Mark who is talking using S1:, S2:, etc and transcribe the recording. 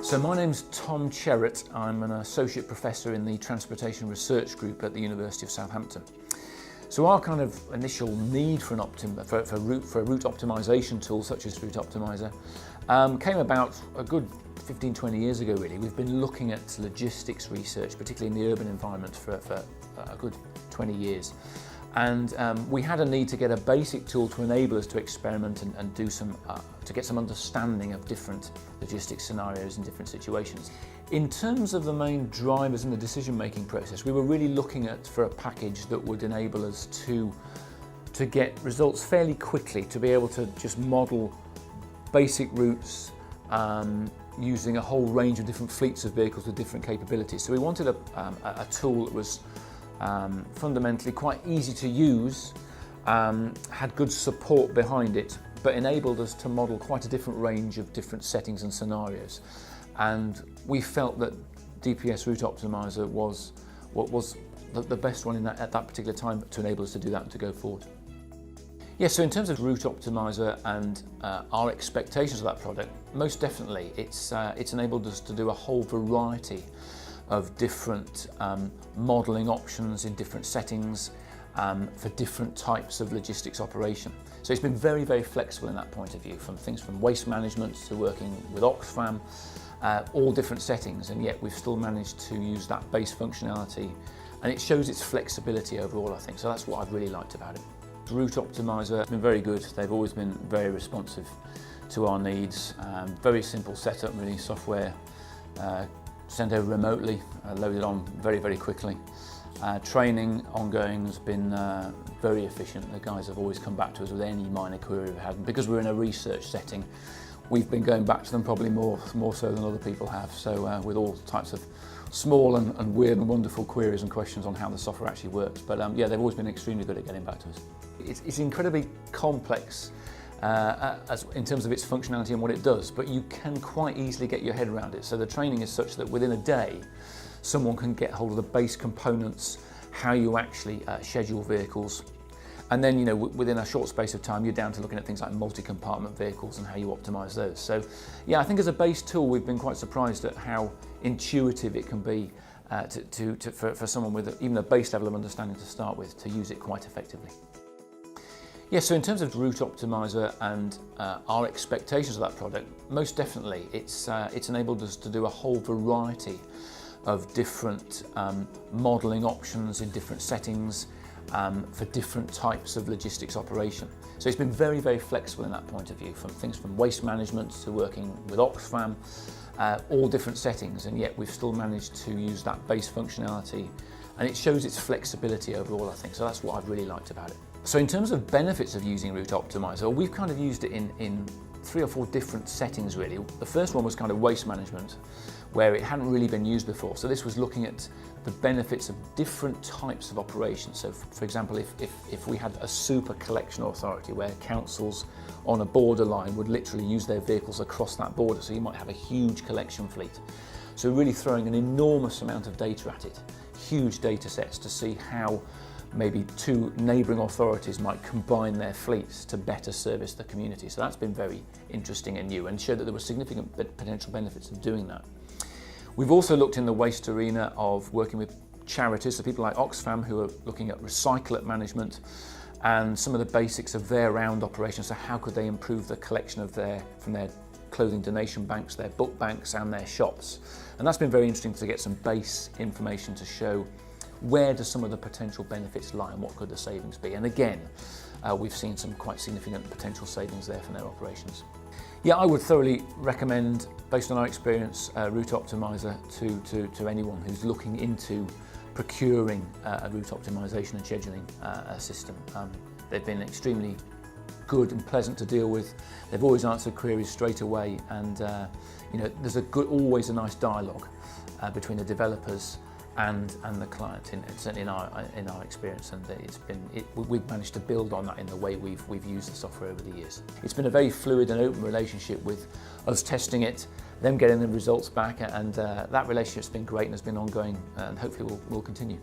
S1: So my name's Tom Cherrett. I'm an Associate Professor in the Transportation Research Group at the University of Southampton. So our kind of initial need for a route optimization tool such as Route Optimizer came about a good 15-20 years ago really. We've been looking at logistics research, particularly in the urban environment for a good 20 years. And we had a need to get a basic tool to enable us to experiment and do to get some understanding of different logistics scenarios in different situations. In terms of the main drivers in the decision-making process, we were really looking for a package that would enable us to get results fairly quickly, to be able to just model basic routes using a whole range of different fleets of vehicles with different capabilities. So we wanted a tool that was fundamentally quite easy to use, had good support behind it, but enabled us to model quite a different range of different settings and scenarios. And we felt that DPS Route Optimizer was what was the best one at that particular time to enable us to do that and to go forward. Yeah, so in terms of Route Optimizer and our expectations of that product, most definitely it's enabled us to do a whole variety of different modelling options in different settings for different types of logistics operation. So it's been very, very flexible in that point of view, from things from waste management to working with Oxfam, all different settings, and yet we've still managed to use that base functionality, and it shows its flexibility overall, I think. So that's what I've really liked about it. Route Optimizer has been very good. They've always been very responsive to our needs. Very simple setup, really, software sent over remotely, loaded on very, very quickly. Training ongoing has been very efficient. The guys have always come back to us with any minor query we've had. Because we're in a research setting, we've been going back to them probably more so than other people have. So with all types of small and weird and wonderful queries and questions on how the software actually works. But yeah, they've always been extremely good at getting back to us. It's incredibly complex in terms of its functionality and what it does, but you can quite easily get your head around it. So the training is such that within a day, someone can get hold of the base components, how you actually schedule vehicles, and then within a short space of time, you're down to looking at things like multi-compartment vehicles and how you optimise those. So yeah, I think as a base tool, we've been quite surprised at how intuitive it can be for someone with even a base level of understanding to start with, to use it quite effectively. Yeah, so in terms of Route Optimizer and our expectations of that product, most definitely it's enabled us to do a whole variety of different modelling options in different settings for different types of logistics operation. So it's been very, very flexible in that point of view, from things from waste management to working with Oxfam, all different settings, and yet we've still managed to use that base functionality, and it shows its flexibility overall, I think. So that's what I've really liked about it. So in terms of benefits of using Route Optimizer, we've kind of used it in 3 or 4 different settings really. The first one was kind of waste management, where it hadn't really been used before. So this was looking at the benefits of different types of operations. So for example, if we had a super collection authority where councils on a borderline would literally use their vehicles across that border, so you might have a huge collection fleet. So really throwing an enormous amount of data at it, huge data sets to see how maybe 2 neighbouring authorities might combine their fleets to better service the community. So that's been very interesting and new, and showed that there were significant potential benefits of doing that. We've also looked in the waste arena of working with charities, so people like Oxfam who are looking at recyclate management and some of the basics of their round operations. So how could they improve the collection from their clothing donation banks, their book banks and their shops. And that's been very interesting to get some base information to show where do some of the potential benefits lie and what could the savings be. And again, we've seen some quite significant potential savings there from their operations. Yeah, I would thoroughly recommend, based on our experience, Route Optimizer to anyone who's looking into procuring a route optimization and scheduling system. They've been extremely good and pleasant to deal with. They've always answered queries straight away, and there's always a nice dialogue between the developers and the client, certainly in our experience, and we've managed to build on that in the way we've used the software over the years. It's been a very fluid and open relationship with us testing it, them getting the results back, and that relationship's been great and has been ongoing, and hopefully will continue.